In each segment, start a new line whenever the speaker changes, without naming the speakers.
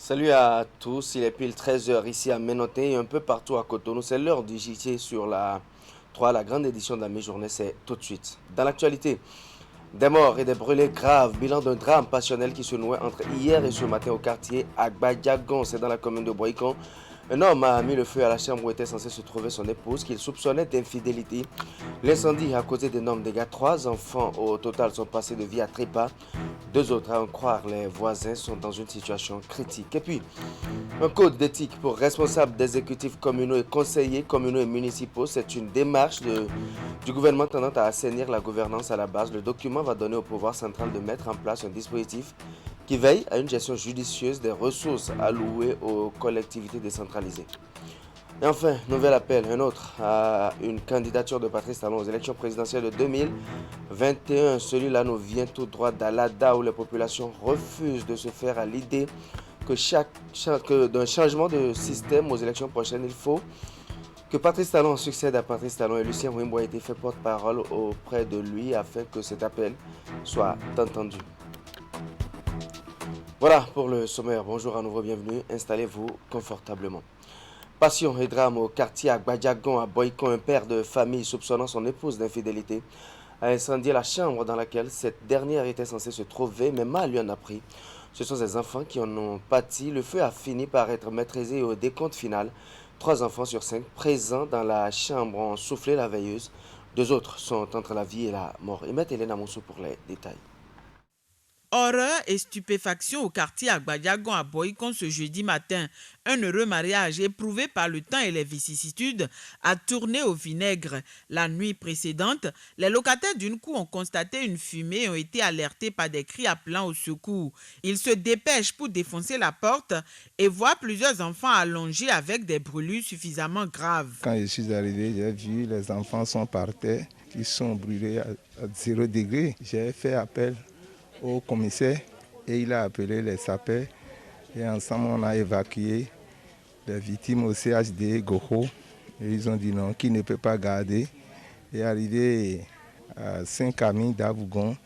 Salut à tous, il est pile 13 heures ici à Ménoté et un peu partout à Cotonou. C'est l'heure du JT sur la 3, la grande édition de la mi-journée, c'est tout de suite. Dans l'actualité, des morts et des brûlés graves, bilan d'un drame passionnel qui se nouait entre hier et ce matin au quartier Agbadiagon, c'est dans la commune de Boïcon. Un homme a mis le feu à la chambre où était censée se trouver son épouse qu'il soupçonnait d'infidélité. L'incendie a causé d'énormes dégâts. 3 enfants au total sont passés de vie à trépas. 2 autres, à en croire les voisins, sont dans une situation critique. Et puis, un code d'éthique pour responsables d'exécutifs communaux et conseillers communaux et municipaux, c'est une démarche du gouvernement tendant à assainir la gouvernance à la base. Le document va donner au pouvoir central de mettre en place un dispositif qui veille à une gestion judicieuse des ressources allouées aux collectivités décentralisées. Et enfin, nouvel appel, un autre, à une candidature de Patrice Talon aux élections présidentielles de 2021. Celui-là nous vient tout droit d'Alada où les populations refusent de se faire à l'idée que d'un changement de système aux élections prochaines, il faut que Patrice Talon succède à Patrice Talon et Lucien Wimbo a été fait porte-parole auprès de lui afin que cet appel soit entendu. Voilà pour le sommaire. Bonjour à nouveau, bienvenue. Installez-vous confortablement. Passion et drame au quartier Agbadiagon à Boïcon. Un père de famille soupçonnant son épouse d'infidélité a incendié la chambre dans laquelle cette dernière était censée se trouver, mais mal lui en a pris. Ce sont ses enfants qui en ont pâti. Le feu a fini par être maîtrisé au décompte final. 3 enfants sur 5 présents dans la chambre ont soufflé la veilleuse. 2 autres sont entre la vie et la mort. Et Maître Hélène Amoussou pour les détails.
Horreur et stupéfaction au quartier Agbadiagon à Boïcon ce jeudi matin. Un heureux mariage éprouvé par le temps et les vicissitudes a tourné au vinaigre. La nuit précédente, les locataires d'une cour ont constaté une fumée et ont été alertés par des cris appelant au secours. Ils se dépêchent pour défoncer la porte et voient plusieurs enfants allongés avec des brûlures suffisamment graves.
Quand je suis arrivé, j'ai vu les enfants sont par terre, ils sont brûlés à 0 degré. J'ai fait appel au commissaire et il a appelé les sapeurs et ensemble on a évacué les victimes au CHD Goho et ils ont dit non, qu'ils ne peuvent pas garder. Et arrivé à Saint-Camille d'Avougon,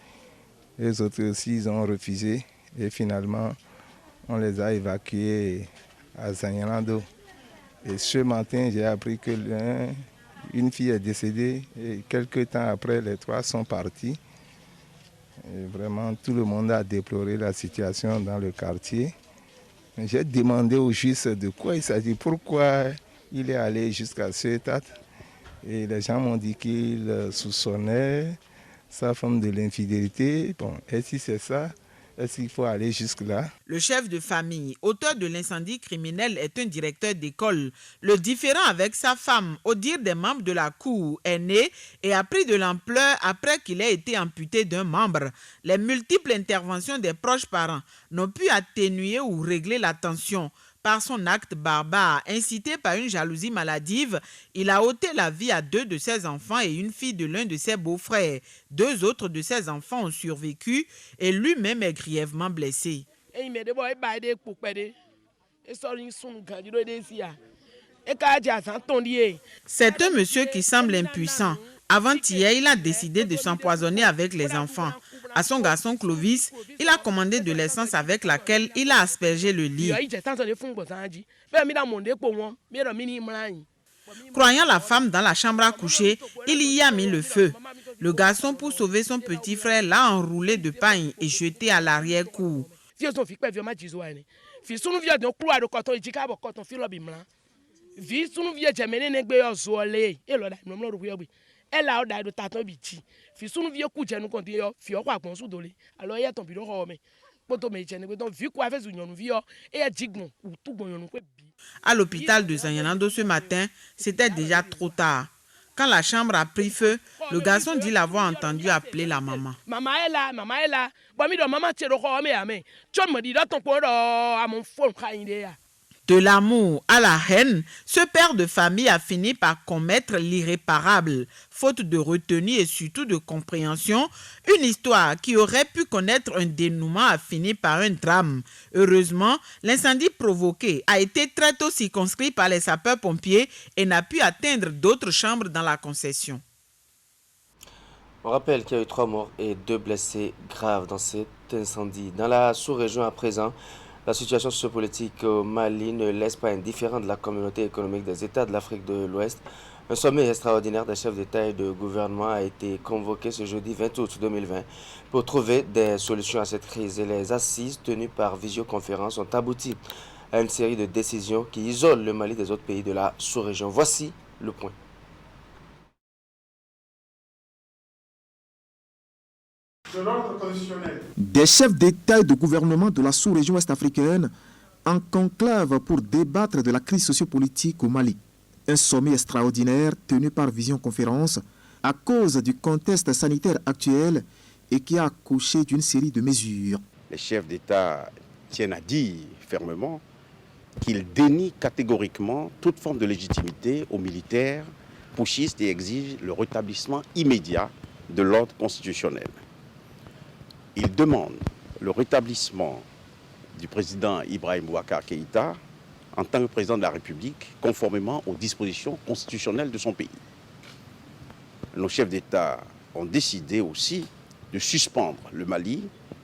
les autres aussi ils ont refusé et finalement on les a évacués à Zanyalando. Et ce matin j'ai appris que une fille est décédée et quelques temps après les 3 sont partis. Et vraiment, tout le monde a déploré la situation dans le quartier. J'ai demandé au juge de quoi il s'agit, pourquoi il est allé jusqu'à ce stade. Et les gens m'ont dit qu'il soupçonnait sa femme de l'infidélité. Bon, et si c'est ça, est-ce qu'il faut aller jusque-là?
Le chef de famille, auteur de l'incendie criminel, est un directeur d'école. Le différend avec sa femme, au dire des membres de la cour, est né et a pris de l'ampleur après qu'il ait été amputé d'un membre. Les multiples interventions des proches parents n'ont pu atténuer ou régler la tension. Par son acte barbare, incité par une jalousie maladive, il a ôté la vie à 2 de ses enfants et une fille de l'un de ses beaux-frères. 2 autres de ses enfants ont survécu et lui-même est grièvement blessé. C'est un monsieur qui semble impuissant. Avant-hier, il a décidé de s'empoisonner avec les enfants. À son garçon Clovis, il a commandé de l'essence avec laquelle il a aspergé le lit. Croyant la femme dans la chambre à coucher, il y a mis le feu. Le garçon, pour sauver son petit frère, l'a enroulé de paille et jeté à l'arrière-cour. À l'hôpital de Zanyalando ce matin, c'était déjà trop tard. Quand la chambre a pris feu, le garçon dit l'avoir entendu appeler la maman. De l'amour à la haine, ce père de famille a fini par commettre l'irréparable. Faute de retenue et surtout de compréhension, une histoire qui aurait pu connaître un dénouement a fini par un drame. Heureusement, l'incendie provoqué a été très tôt circonscrit par les sapeurs-pompiers et n'a pu atteindre d'autres chambres dans la concession.
On rappelle qu'il y a eu 3 morts et 2 blessés graves dans cet incendie. Dans la sous-région à présent, La situation sociopolitique au Mali ne laisse pas indifférent de la communauté économique des États de l'Afrique de l'Ouest. Un sommet extraordinaire des chefs d'État et de gouvernement a été convoqué ce jeudi 20 août 2020 pour trouver des solutions à cette crise. Et les assises tenues par visioconférence ont abouti à une série de décisions qui isolent le Mali des autres pays de la sous-région. Voici le point.
Des chefs d'État et de gouvernement de la sous-région ouest-africaine en conclave pour débattre de la crise sociopolitique au Mali. Un sommet extraordinaire tenu par visioconférence à cause du contexte sanitaire actuel et qui a accouché d'une série de mesures.
Les chefs d'État tiennent à dire fermement qu'ils dénient catégoriquement toute forme de légitimité aux militaires putschistes et exigent le rétablissement immédiat de l'ordre constitutionnel. Ils demandent le rétablissement du président Ibrahim Boubacar Keïta en tant que président de la République, conformément aux dispositions constitutionnelles de son pays. Nos chefs d'État ont décidé aussi de suspendre le Mali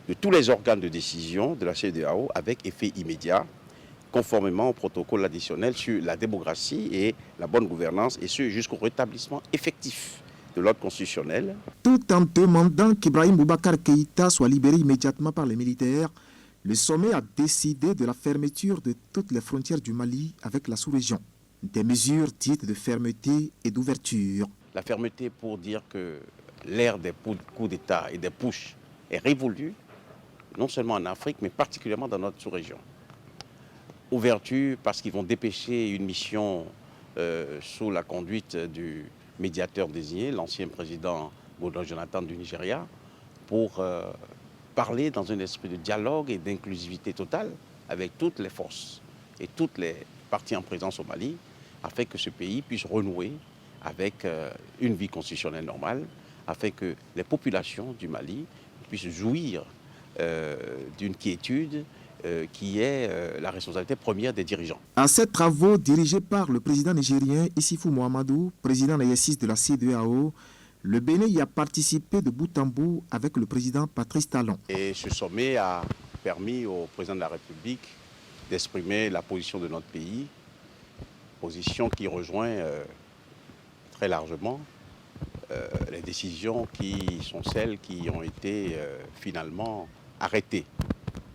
de tous les organes de décision de la CEDEAO avec effet immédiat, conformément au protocole additionnel sur la démocratie et la bonne gouvernance, et ce jusqu'au rétablissement effectif de l'ordre constitutionnel.
Tout en demandant qu'Ibrahim Boubacar Keïta soit libéré immédiatement par les militaires, le sommet a décidé de la fermeture de toutes les frontières du Mali avec la sous-région. Des mesures dites de fermeté et d'ouverture.
La fermeté pour dire que l'ère des coups d'État et des putschs est révolue, non seulement en Afrique, mais particulièrement dans notre sous-région. Ouverture parce qu'ils vont dépêcher une mission sous la conduite du médiateur désigné, l'ancien président Goodluck Jonathan du Nigeria, pour parler dans un esprit de dialogue et d'inclusivité totale avec toutes les forces et toutes les parties en présence au Mali, afin que ce pays puisse renouer avec une vie constitutionnelle normale, afin que les populations du Mali puissent jouir d'une quiétude qui est la responsabilité première des dirigeants.
À ces travaux dirigés par le président nigérien Issoufou Mahamadou, président exercice de la CEDEAO, le Bénin y a participé de bout en bout avec le président Patrice Talon.
Et ce sommet a permis au président de la République d'exprimer la position de notre pays, position qui rejoint très largement les décisions qui sont celles qui ont été finalement arrêtées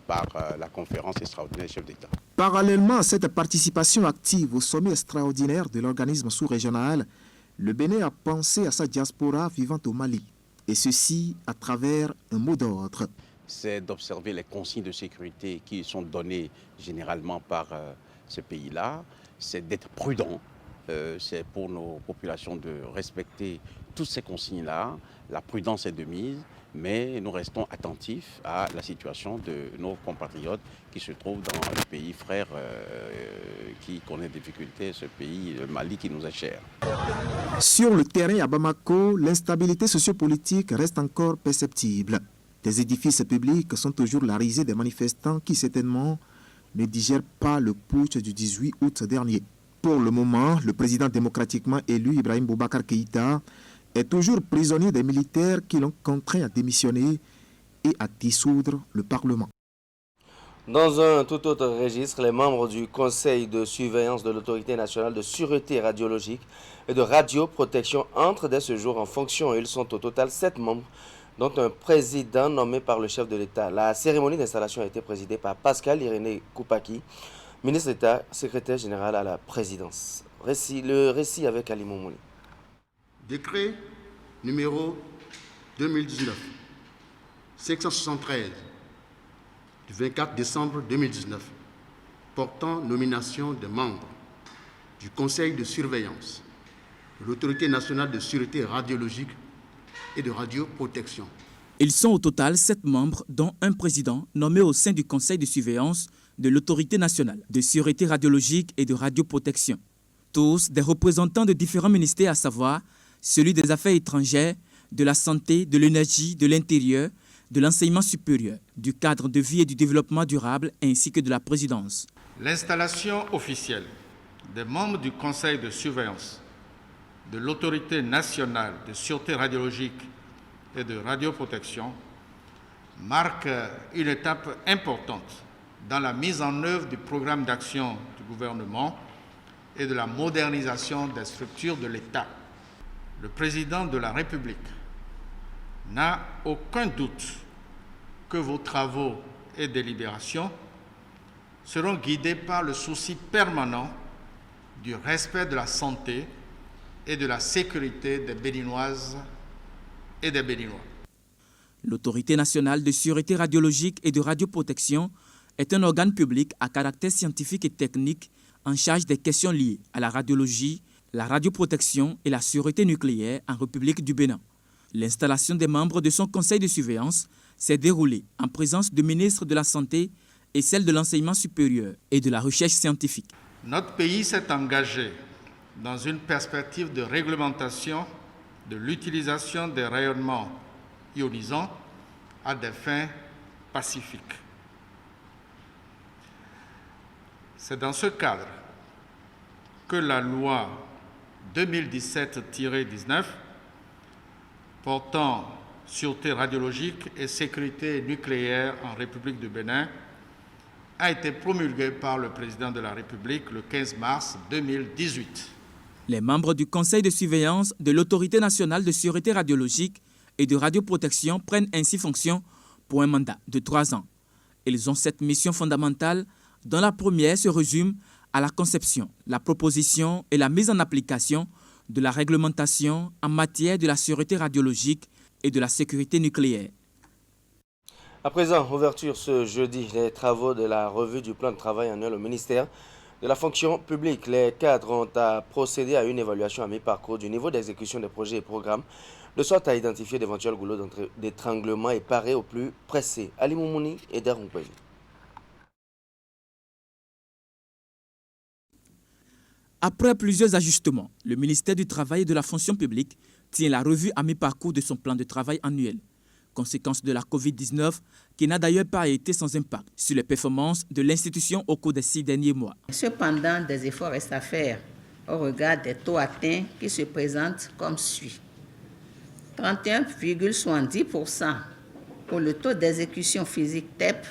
par la conférence extraordinaire des chefs d'État.
Parallèlement à cette participation active au sommet extraordinaire de l'organisme sous-régional, le Bénin a pensé à sa diaspora vivant au Mali, et ceci à travers un mot d'ordre.
C'est d'observer les consignes de sécurité qui sont données généralement par ce pays-là, c'est d'être prudent, c'est pour nos populations de respecter toutes ces consignes-là. La prudence est de mise, mais nous restons attentifs à la situation de nos compatriotes qui se trouvent dans le pays frère qui connaît des difficultés, ce pays, le Mali, qui nous est cher.
Sur le terrain à Bamako, l'instabilité sociopolitique reste encore perceptible. Des édifices publics sont toujours la risée des manifestants qui certainement ne digèrent pas le putsch du 18 août dernier. Pour le moment, le président démocratiquement élu Ibrahim Boubacar Keïta est toujours prisonnier des militaires qui l'ont contraint à démissionner et à dissoudre le Parlement.
Dans un tout autre registre, les membres du Conseil de surveillance de l'Autorité nationale de sûreté radiologique et de radioprotection entrent dès ce jour en fonction. Ils sont au total 7 membres, dont un président nommé par le chef de l'État. La cérémonie d'installation a été présidée par Pascal Irénée Koupaki, ministre d'État, secrétaire général à la présidence. Le récit avec Ali Moumouni.
Décret numéro 2019-573 du 24 décembre 2019 portant nomination des membres du Conseil de surveillance de l'Autorité nationale de sûreté radiologique et de radioprotection.
Ils sont au total 7 membres, dont un président nommé au sein du Conseil de surveillance de l'Autorité nationale de sûreté radiologique et de radioprotection. Tous des représentants de différents ministères, à savoir celui des Affaires étrangères, de la santé, de l'énergie, de l'intérieur, de l'enseignement supérieur, du cadre de vie et du développement durable, ainsi que de la présidence.
L'installation officielle des membres du Conseil de surveillance de l'Autorité nationale de sûreté radiologique et de radioprotection marque une étape importante dans la mise en œuvre du programme d'action du gouvernement et de la modernisation des structures de l'État. Le président de la République n'a aucun doute que vos travaux et délibérations seront guidés par le souci permanent du respect de la santé et de la sécurité des Béninoises et des Béninois.
L'Autorité nationale de sûreté radiologique et de radioprotection est un organe public à caractère scientifique et technique en charge des questions liées à la radiologie, la radioprotection et la sûreté nucléaire en République du Bénin. L'installation des membres de son conseil de surveillance s'est déroulée en présence du ministre de la Santé et celle de l'enseignement supérieur et de la recherche scientifique.
Notre pays s'est engagé dans une perspective de réglementation de l'utilisation des rayonnements ionisants à des fins pacifiques. C'est dans ce cadre que la loi 2017-19 portant sûreté radiologique et sécurité nucléaire en République du Bénin a été promulguée par le président de la République le 15 mars 2018.
Les membres du conseil de surveillance de l'Autorité nationale de sûreté radiologique et de radioprotection prennent ainsi fonction pour un mandat de 3 ans. Ils ont 7 missions fondamentales dont la première se résume à la conception, la proposition et la mise en application de la réglementation en matière de la sûreté radiologique et de la sécurité nucléaire.
À présent, ouverture ce jeudi des travaux de la revue du plan de travail annuel au ministère de la fonction publique. Les cadres ont à procéder à une évaluation à mi-parcours du niveau d'exécution des projets et programmes, de sorte à identifier d'éventuels goulots d'étranglement et parer au plus pressé. Ali Moumouni et Darou Pay.
Après plusieurs ajustements, le ministère du Travail et de la fonction publique tient la revue à mi-parcours de son plan de travail annuel. Conséquence de la Covid-19, qui n'a d'ailleurs pas été sans impact sur les performances de l'institution au cours des 6 derniers mois.
Cependant, des efforts restent à faire au regard des taux atteints qui se présentent comme suit. 31,70% pour le taux d'exécution physique TEP,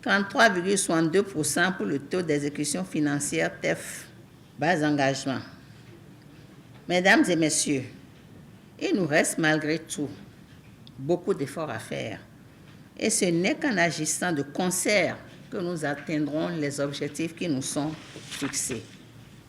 33,62% pour le taux d'exécution financière TEF, bas engagement. Mesdames et messieurs, il nous reste malgré tout beaucoup d'efforts à faire. Et ce n'est qu'en agissant de concert que nous atteindrons les objectifs qui nous sont fixés.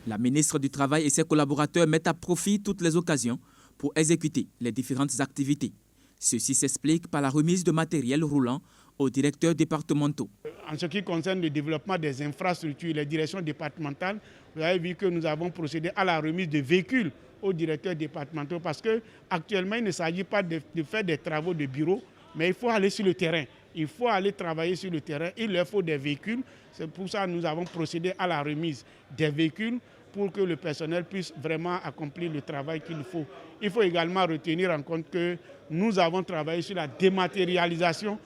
La ministre du Travail et ses collaborateurs mettent à profit toutes les occasions pour exécuter les différentes activités. Ceci s'explique par la remise de matériel roulant aux directeurs départementaux.
En ce qui concerne le développement des infrastructures, les directions départementales, vous avez vu que nous avons procédé à la remise de véhicules aux directeurs départementaux parce qu'actuellement, il ne s'agit pas de faire des travaux de bureau, mais il faut aller sur le terrain. Il faut aller travailler sur le terrain. Il leur faut des véhicules. C'est pour ça que nous avons procédé à la remise des véhicules pour que le personnel puisse vraiment accomplir le travail qu'il faut. Il faut également retenir en compte que nous avons travaillé sur la dématérialisation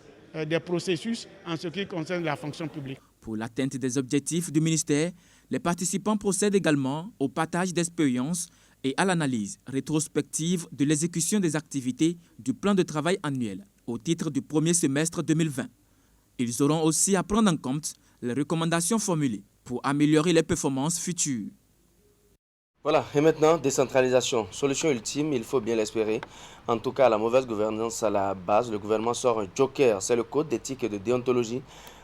des processus en ce qui concerne la fonction publique.
Pour l'atteinte des objectifs du ministère, les participants procèdent également au partage d'expériences et à l'analyse rétrospective de l'exécution des activités du plan de travail annuel au titre du premier semestre 2020. Ils auront aussi à prendre en compte les recommandations formulées pour améliorer les performances futures.
Voilà, et maintenant, décentralisation. Solution ultime, il faut bien l'espérer. En tout cas, la mauvaise gouvernance à la base, le gouvernement sort un joker. C'est le code d'éthique et de déontologie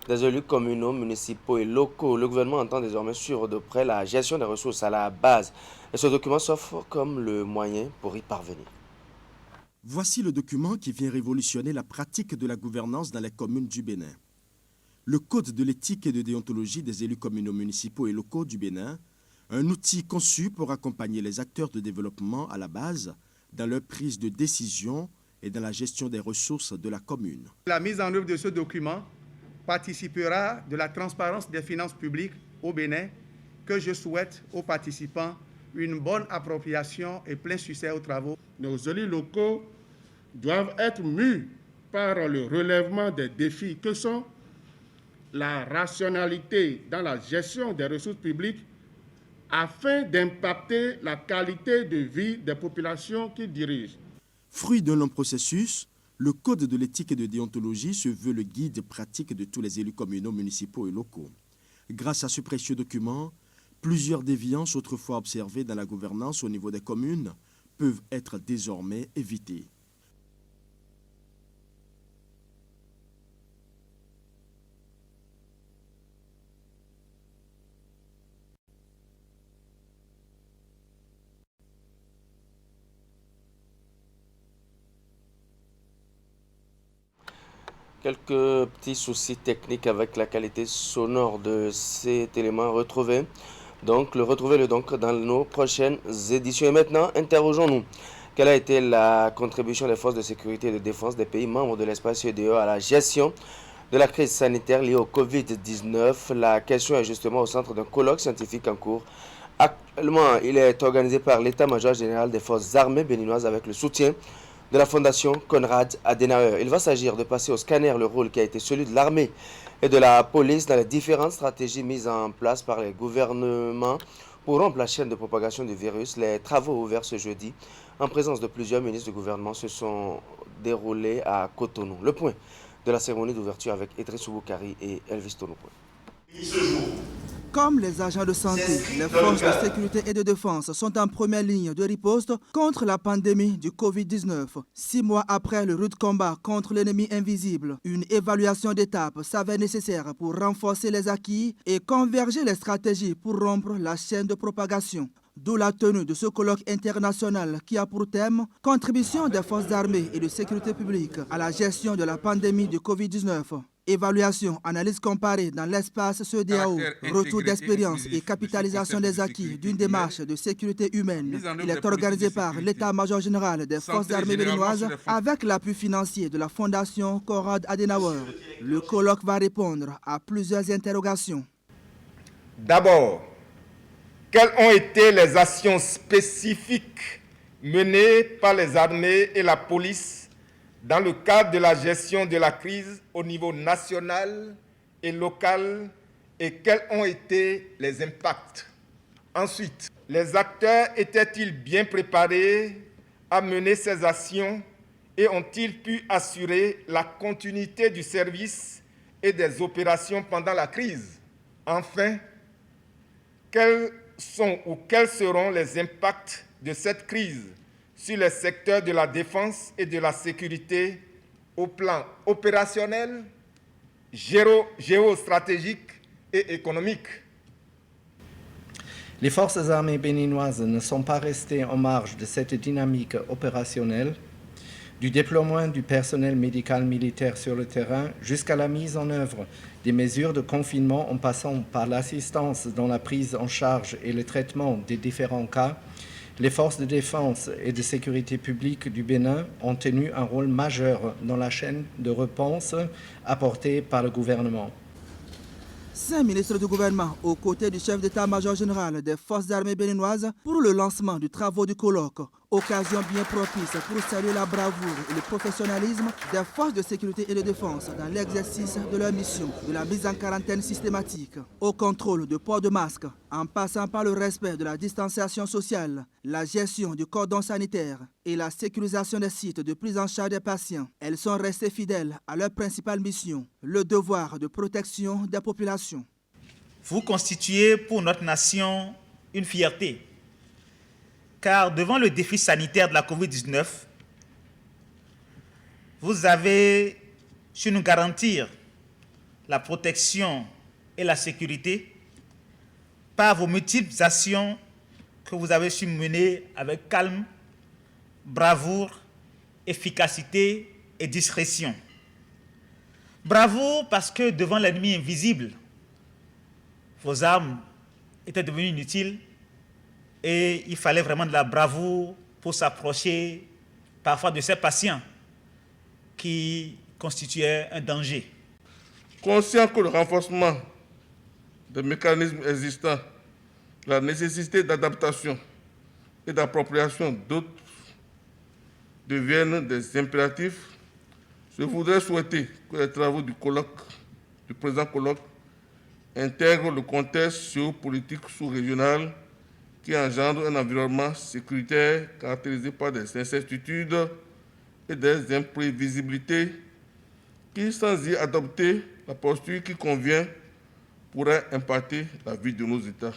des élus communaux, municipaux et locaux. Le gouvernement entend désormais suivre de près la gestion des ressources à la base. Et ce document s'offre comme le moyen pour y parvenir.
Voici le document qui vient révolutionner la pratique de la gouvernance dans les communes du Bénin. Le code de l'éthique et de déontologie des élus communaux, municipaux et locaux du Bénin, un outil conçu pour accompagner les acteurs de développement à la base dans leur prise de décision et dans la gestion des ressources de la commune.
La mise en œuvre de ce document participera de la transparence des finances publiques au Bénin que je souhaite aux participants une bonne appropriation et plein succès aux travaux.
Nos élus locaux doivent être mus par le relèvement des défis que sont la rationalité dans la gestion des ressources publiques afin d'impacter la qualité de vie des populations qu'ils dirigent.
Fruit d'un long processus, Le code de l'éthique et de déontologie se veut le guide pratique de tous les élus communaux, municipaux et locaux. Grâce à ce précieux document, plusieurs déviances autrefois observées dans la gouvernance au niveau des communes peuvent être désormais évitées.
Quelques petits soucis techniques avec la qualité sonore de cet élément retrouvé. Donc, retrouvez-le donc dans nos prochaines éditions. Et maintenant, interrogeons-nous. Quelle a été la contribution des forces de sécurité et de défense des pays membres de l'espace CEDEAO à la gestion de la crise sanitaire liée au Covid-19? La question est justement au centre d'un colloque scientifique en cours. Actuellement, il est organisé par l'état-major général des forces armées béninoises avec le soutien de la fondation Konrad Adenauer. Il va s'agir de passer au scanner le rôle qui a été celui de l'armée et de la police dans les différentes stratégies mises en place par les gouvernements pour rompre la chaîne de propagation du virus. Les travaux ouverts ce jeudi en présence de plusieurs ministres du gouvernement se sont déroulés à Cotonou. Le point de la cérémonie d'ouverture avec Idrissou Boukari et Elvis Tonopo.
Comme les agents de santé, les forces de sécurité et de défense sont en première ligne de riposte contre la pandémie du Covid-19. 6 mois après le rude combat contre l'ennemi invisible, une évaluation d'étape s'avère nécessaire pour renforcer les acquis et converger les stratégies pour rompre la chaîne de propagation. D'où la tenue de ce colloque international qui a pour thème « Contribution des forces armées et de sécurité publique à la gestion de la pandémie du Covid-19 ». Évaluation, analyse comparée dans l'espace CEDEAO, retour d'expérience et capitalisation des acquis d'une démarche de sécurité humaine. Il est organisé par l'état-major général des forces armées béninoises avec l'appui financier de la fondation Konrad Adenauer. Le colloque va répondre à plusieurs interrogations.
D'abord, quelles ont été les actions spécifiques menées par les armées et la police dans le cadre de la gestion de la crise au niveau national et local et quels ont été les impacts? Ensuite, les acteurs étaient-ils bien préparés à mener ces actions et ont-ils pu assurer la continuité du service et des opérations pendant la crise? Enfin, quels sont ou quels seront les impacts de cette crise sur les secteurs de la défense et de la sécurité au plan opérationnel, géostratégique et économique?
Les forces armées béninoises ne sont pas restées en marge de cette dynamique opérationnelle, du déploiement du personnel médical militaire sur le terrain jusqu'à la mise en œuvre des mesures de confinement en passant par l'assistance dans la prise en charge et le traitement des différents cas. Les forces de défense et de sécurité publique du Bénin ont tenu un rôle majeur dans la chaîne de réponse apportée par le gouvernement.
5 ministres du gouvernement aux côtés du chef d'état-major général des forces armées béninoises pour le lancement du travaux du colloque. Occasion bien propice pour saluer la bravoure et le professionnalisme des forces de sécurité et de défense dans l'exercice de leur mission, de la mise en quarantaine systématique, au contrôle de port de masque, en passant par le respect de la distanciation sociale, la gestion du cordon sanitaire et la sécurisation des sites de prise en charge des patients. Elles sont restées fidèles à leur principale mission, le devoir de protection des populations.
Vous constituez pour notre nation une fierté. Car devant le défi sanitaire de la COVID-19, vous avez su nous garantir la protection et la sécurité par vos multiples actions que vous avez su mener avec calme, bravoure, efficacité et discrétion. Bravoure parce que devant l'ennemi invisible, vos armes étaient devenues inutiles. Et il fallait vraiment de la bravoure pour s'approcher parfois de ces patients qui constituaient un danger.
Conscient que le renforcement des mécanismes existants, la nécessité d'adaptation et d'appropriation d'autres deviennent des impératifs, je voudrais souhaiter que les travaux du présent colloque intègrent le contexte géopolitique sous-régional qui engendre un environnement sécuritaire caractérisé par des incertitudes et des imprévisibilités qui, sans y adopter la posture qui convient, pourraient impacter la vie de nos États.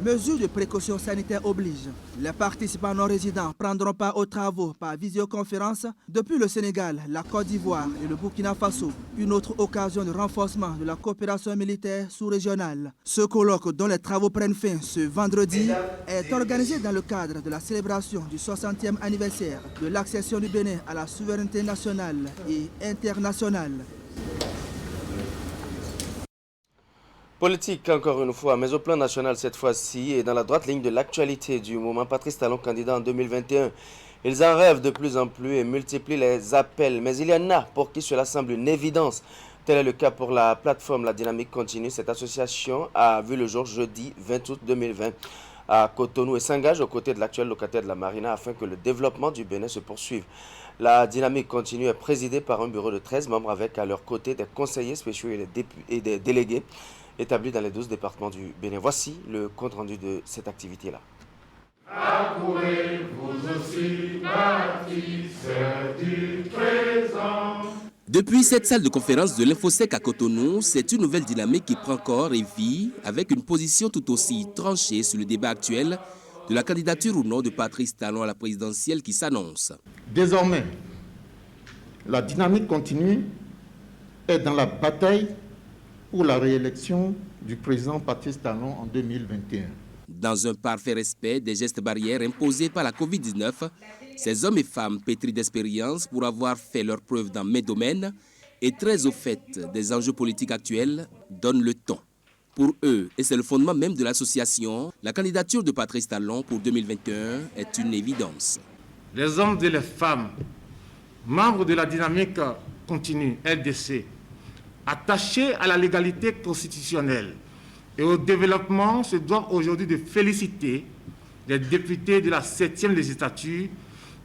Mesures de précaution sanitaire obligent. Les participants non résidents prendront part aux travaux par visioconférence depuis le Sénégal, la Côte d'Ivoire et le Burkina Faso. Une autre occasion de renforcement de la coopération militaire sous-régionale. Ce colloque, dont les travaux prennent fin ce vendredi, est organisé dans le cadre de la célébration du 60e anniversaire de l'accession du Bénin à la souveraineté nationale et internationale.
Politique encore une fois, mais au plan national cette fois-ci et dans la droite ligne de l'actualité du moment. Patrice Talon, candidat en 2021. Ils en rêvent de plus en plus et multiplient les appels. Mais il y en a pour qui cela semble une évidence. Tel est le cas pour la plateforme La Dynamique Continue. Cette association a vu le jour jeudi 20 août 2020 à Cotonou et s'engage aux côtés de l'actuel locataire de la Marina afin que le développement du Bénin se poursuive. La Dynamique Continue est présidée par un bureau de 13 membres avec à leur côté des conseillers spéciaux et des délégués établis dans les 12 départements du Bénin. Voici le compte-rendu de cette activité-là.
Depuis cette salle de conférence de l'Infosec à Cotonou, c'est une nouvelle dynamique qui prend corps et vie avec une position tout aussi tranchée sur le débat actuel de la candidature ou non de Patrice Talon à la présidentielle qui s'annonce.
Désormais, la Dynamique Continue est dans la bataille pour la réélection du président Patrice Talon en 2021.
Dans un parfait respect des gestes barrières imposés par la Covid-19, ces hommes et femmes pétris d'expérience pour avoir fait leurs preuves dans mes domaines et très au fait des enjeux politiques actuels donnent le ton. Pour eux, et c'est le fondement même de l'association, la candidature de Patrice Talon pour 2021 est une évidence.
Les hommes et les femmes, membres de la Dynamique Continue, LDC, attachés à la légalité constitutionnelle et au développement, se doivent aujourd'hui de féliciter les députés de la 7e législature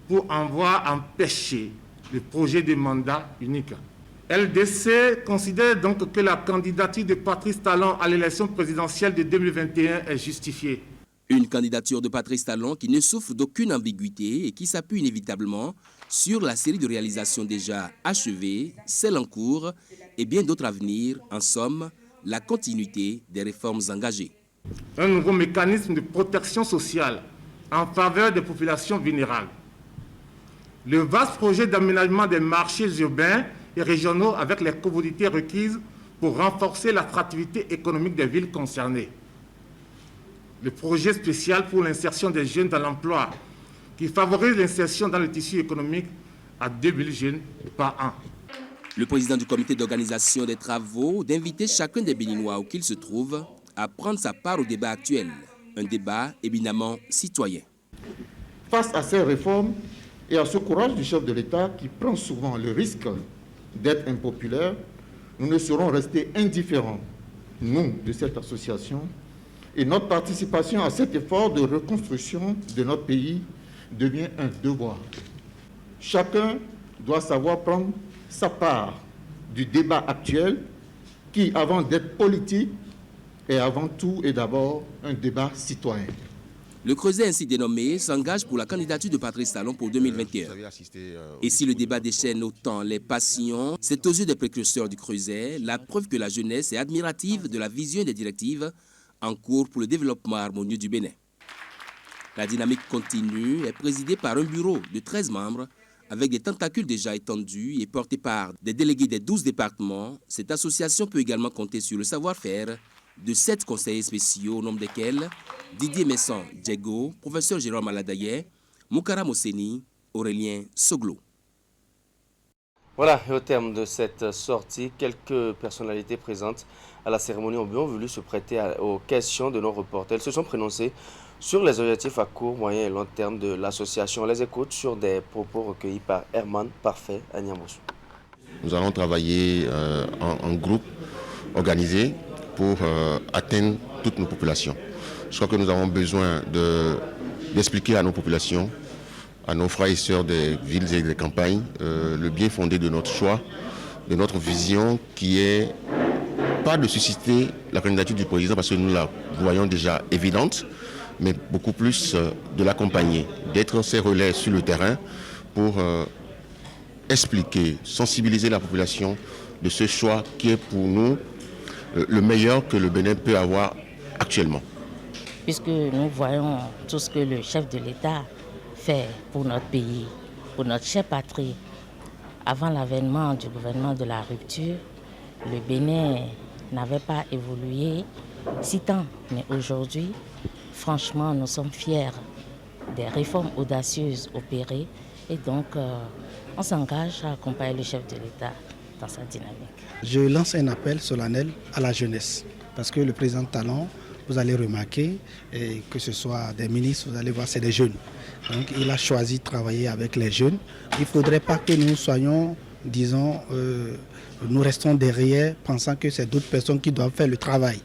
pour avoir empêché le projet de mandat unique. LDC considère donc que la candidature de Patrice Talon à l'élection présidentielle de 2021 est justifiée.
Une candidature de Patrice Talon qui ne souffre d'aucune ambiguïté et qui s'appuie inévitablement sur la série de réalisations déjà achevées, celles en cours et bien d'autres à venir, en somme, la continuité des réformes engagées.
Un nouveau mécanisme de protection sociale en faveur des populations vulnérables. Le vaste projet d'aménagement des marchés urbains et régionaux avec les commodités requises pour renforcer l'attractivité économique des villes concernées. Le projet spécial pour l'insertion des jeunes dans l'emploi qui favorise l'insertion dans le tissu économique à 2000 jeunes par an.
Le président du comité d'organisation des travaux d'inviter chacun des Béninois où qu'il se trouve à prendre sa part au débat actuel, un débat éminemment citoyen.
Face à ces réformes et à ce courage du chef de l'État qui prend souvent le risque d'être impopulaire, nous ne serons restés indifférents, nous, de cette association, et notre participation à cet effort de reconstruction de notre pays devient un devoir. Chacun doit savoir prendre sa part du débat actuel qui, avant d'être politique, est avant tout et d'abord un débat citoyen.
Le Creuset ainsi dénommé s'engage pour la candidature de Patrice Talon pour 2021. Et si le débat déchaîne autant les passions, c'est aux yeux des précurseurs du Creuset la preuve que la jeunesse est admirative de la vision et des directives en cours pour le développement harmonieux du Bénin. La Dynamique Continue est présidée par un bureau de 13 membres avec des tentacules déjà étendus et portés par des délégués des 12 départements. Cette association peut également compter sur le savoir-faire de 7 conseillers spéciaux, au nombre desquels Didier Messon Djego, professeur Jérôme Aladaye, Moukara Moseni, Aurélien Soglo.
Voilà, et au terme de cette sortie, quelques personnalités présentes à la cérémonie ont bien voulu se prêter aux questions de nos reporters. Elles se sont prononcées sur les objectifs à court, moyen et long terme de l'association. On les écoute sur des propos recueillis par Herman Parfait à Niambossou.
Nous allons travailler en groupe organisé pour atteindre toutes nos populations. Je crois que nous avons besoin d'expliquer à nos populations, à nos frères et sœurs des villes et des campagnes, le bien fondé de notre choix, de notre vision qui est pas de susciter la candidature du président parce que nous la voyons déjà évidente, mais beaucoup plus de l'accompagner, d'être ses relais sur le terrain pour expliquer, sensibiliser la population de ce choix qui est pour nous le meilleur que le Bénin peut avoir actuellement.
Puisque nous voyons tout ce que le chef de l'État fait pour notre pays, pour notre chère patrie. Avant l'avènement du gouvernement de la rupture, le Bénin n'avait pas évolué si tant. Mais aujourd'hui, franchement, nous sommes fiers des réformes audacieuses opérées et donc on s'engage à accompagner le chef de l'État dans sa dynamique.
Je lance un appel solennel à la jeunesse parce que le président Talon, vous allez remarquer, et que ce soit des ministres, vous allez voir, c'est des jeunes. Donc il a choisi de travailler avec les jeunes. Il ne faudrait pas que nous soyons, disons, nous restons derrière pensant que c'est d'autres personnes qui doivent faire le travail.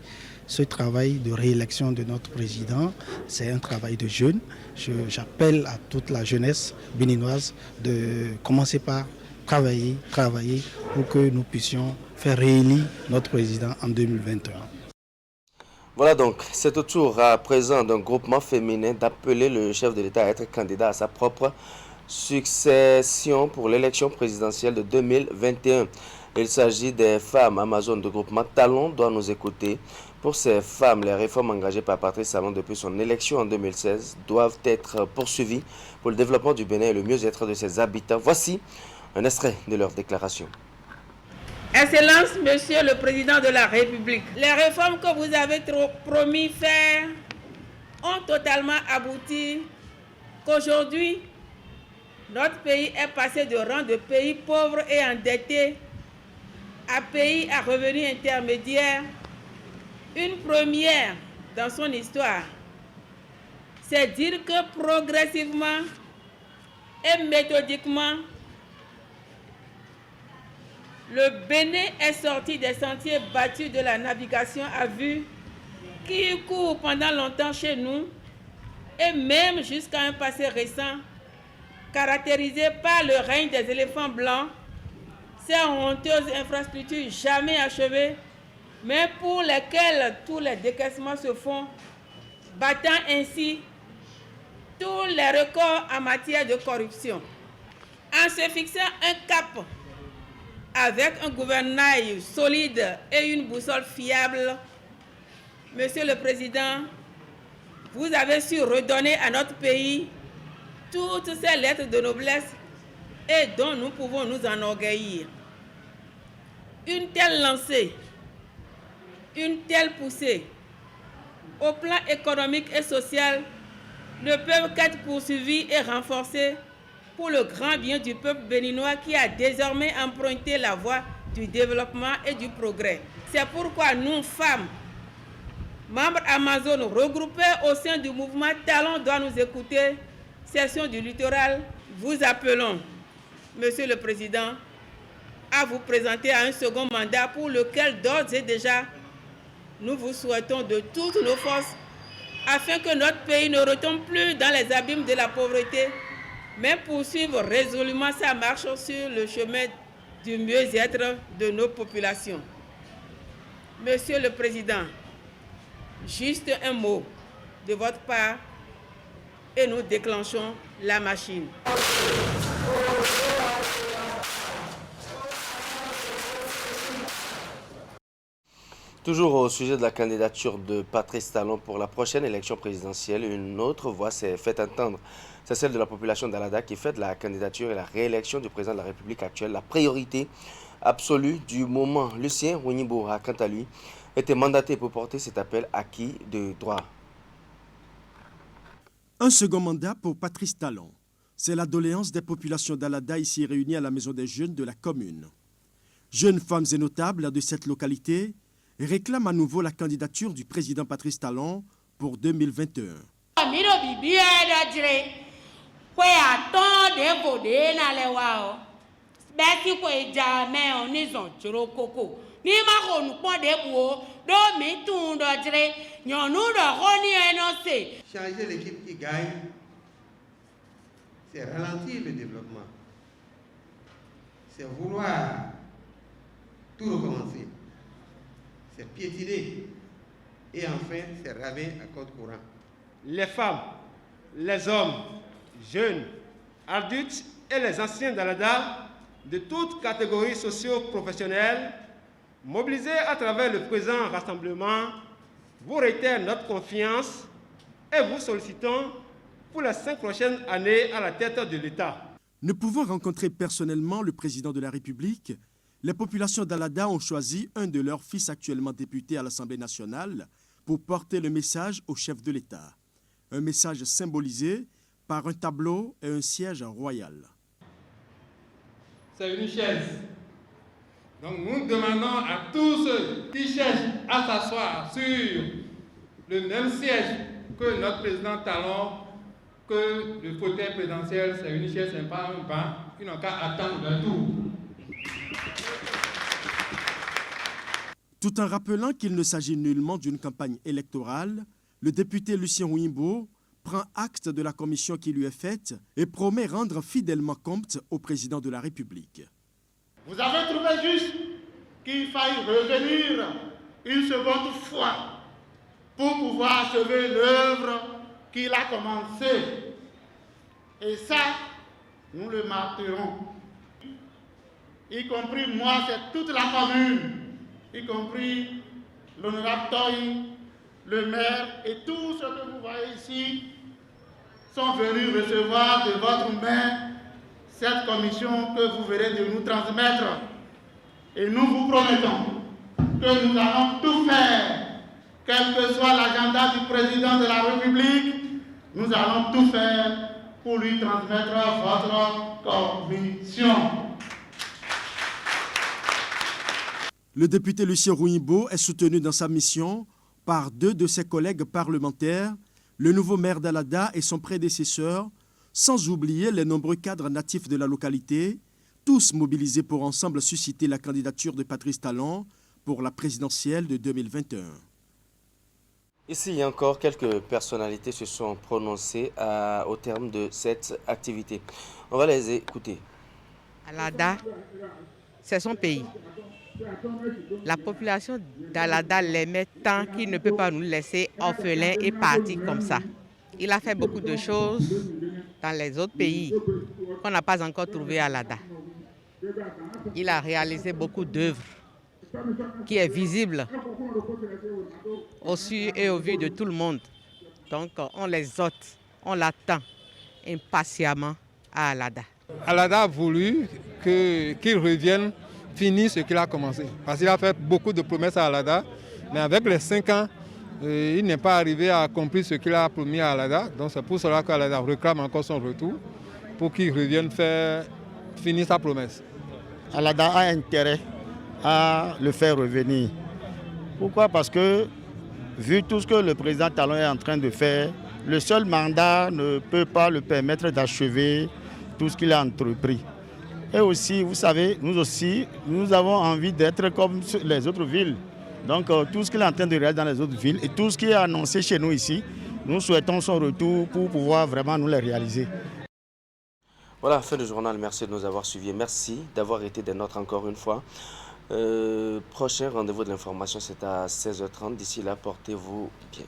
Ce travail de réélection de notre président, c'est un travail de jeunes. J'appelle à toute la jeunesse béninoise de commencer par travailler pour que nous puissions faire réélire notre président en 2021.
Voilà donc, c'est au tour à présent d'un groupement féminin d'appeler le chef de l'État à être candidat à sa propre succession pour l'élection présidentielle de 2021. Il s'agit des femmes Amazon de groupement Talon doit nous écouter. Pour ces femmes, les réformes engagées par Patrice Talon depuis son élection en 2016 doivent être poursuivies pour le développement du Bénin et le mieux-être de ses habitants. Voici un extrait de leur déclaration.
Excellence, Monsieur le Président de la République, les réformes que vous avez promis faire ont totalement abouti qu'aujourd'hui, notre pays est passé de rang de pays pauvre et endetté à pays à revenus intermédiaires. Une première dans son histoire, c'est dire que progressivement et méthodiquement, le Bénin est sorti des sentiers battus de la navigation à vue qui court pendant longtemps chez nous et même jusqu'à un passé récent caractérisé par le règne des éléphants blancs, ces honteuses infrastructures jamais achevées, mais pour lesquelles tous les décaissements se font, battant ainsi tous les records en matière de corruption. En se fixant un cap avec un gouvernail solide et une boussole fiable, Monsieur le Président, vous avez su redonner à notre pays toutes ces lettres de noblesse et dont nous pouvons nous enorgueillir. Une telle lancée, une telle poussée au plan économique et social ne peuvent qu'être poursuivies et renforcées pour le grand bien du peuple béninois qui a désormais emprunté la voie du développement et du progrès. C'est pourquoi nous, femmes, membres Amazon regroupés au sein du mouvement Talon doit nous écouter, section du littoral, vous appelons, Monsieur le Président, à vous présenter à un second mandat pour lequel d'ores et déjà nous vous souhaitons de toutes nos forces afin que notre pays ne retombe plus dans les abîmes de la pauvreté, mais poursuivre résolument sa marche sur le chemin du mieux-être de nos populations. Monsieur le Président, juste un mot de votre part et nous déclenchons la machine.
Toujours au sujet de la candidature de Patrice Talon pour la prochaine élection présidentielle, une autre voix s'est fait entendre. C'est celle de la population d'Alada qui fait de la candidature et la réélection du président de la République actuelle la priorité absolue du moment. Lucien Rounibo a, quant à lui, été mandaté pour porter cet appel acquis de droit.
Un second mandat pour Patrice Talon. C'est la doléance des populations d'Alada ici réunies à la Maison des Jeunes de la commune. Jeunes femmes et notables de cette localité réclament à nouveau la candidature du président Patrice Talon pour 2021.
Changer l'équipe qui gagne, c'est ralentir le développement. C'est vouloir tout recommencer. C'est piétiner. Et enfin, c'est ramer à compte courant.
Les femmes, les hommes, jeunes, adultes et les anciens d'Alada
de toutes catégories socio-professionnelles, mobilisés à travers le présent rassemblement, vous réitèrent notre confiance et vous sollicitons pour les 5 prochaines années à la tête de l'État.
Ne pouvant rencontrer personnellement le président de la République, les populations d'Alada ont choisi un de leurs fils actuellement député à l'Assemblée nationale pour porter le message au chef de l'État. Un message symbolisé par un tableau et un siège royal.
C'est une chaise. Donc nous demandons à tous ceux qui cherchent à s'asseoir sur le même siège que notre président Talon, que le fauteuil présidentiel, c'est une chaise, c'est pas un banc, ils n'ont qu'à attendre leur tour.
Tout en rappelant qu'il ne s'agit nullement d'une campagne électorale, le député Lucien Ouimbo prend acte de la commission qui lui est faite et promet rendre fidèlement compte au président de la République.
Vous avez trouvé juste qu'il faille revenir une seconde fois pour pouvoir achever l'œuvre qu'il a commencée. Et ça, nous le marquerons. Y compris moi, c'est toute la commune, y compris l'honorable Toy, le maire et tous ceux que vous voyez ici sont venus recevoir de votre main cette commission que vous verrez de nous transmettre. Et nous vous promettons que nous allons tout faire, quel que soit l'agenda du président de la République, nous allons tout faire pour lui transmettre votre commission.
Le député Lucien Ouimbo est soutenu dans sa mission par 2 de ses collègues parlementaires, le nouveau maire d'Alada et son prédécesseur, sans oublier les nombreux cadres natifs de la localité, tous mobilisés pour ensemble susciter la candidature de Patrice Talon pour la présidentielle de 2021.
Ici encore, quelques personnalités se sont prononcées au terme de cette activité. On va les écouter.
Alada, c'est son pays. La population d'Alada l'aimait tant qu'il ne peut pas nous laisser orphelins et partir comme ça. Il a fait beaucoup de choses dans les autres pays qu'on n'a pas encore trouvé à Alada. Il a réalisé beaucoup d'œuvres qui est visible au su et au vu de tout le monde. Donc on les ôte, on l'attend impatiemment à Alada.
Alada a voulu qu'il revienne finir ce qu'il a commencé. Parce qu'il a fait beaucoup de promesses à Alada, mais avec les 5 ans, il n'est pas arrivé à accomplir ce qu'il a promis à Alada. Donc c'est pour cela qu'Alada réclame encore son retour, pour qu'il revienne finir sa promesse.
Alada a intérêt à le faire revenir. Pourquoi? Parce que, vu tout ce que le président Talon est en train de faire, le seul mandat ne peut pas le permettre d'achever tout ce qu'il a entrepris. Et aussi, vous savez, nous aussi, nous avons envie d'être comme les autres villes. Donc, tout ce qu'il est en train de réaliser dans les autres villes et tout ce qui est annoncé chez nous ici, nous souhaitons son retour pour pouvoir vraiment nous les réaliser.
Voilà, fin du journal. Merci de nous avoir suivis. Merci d'avoir été des nôtres encore une fois. Prochain rendez-vous de l'information, c'est à 16h30. D'ici là, portez-vous bien.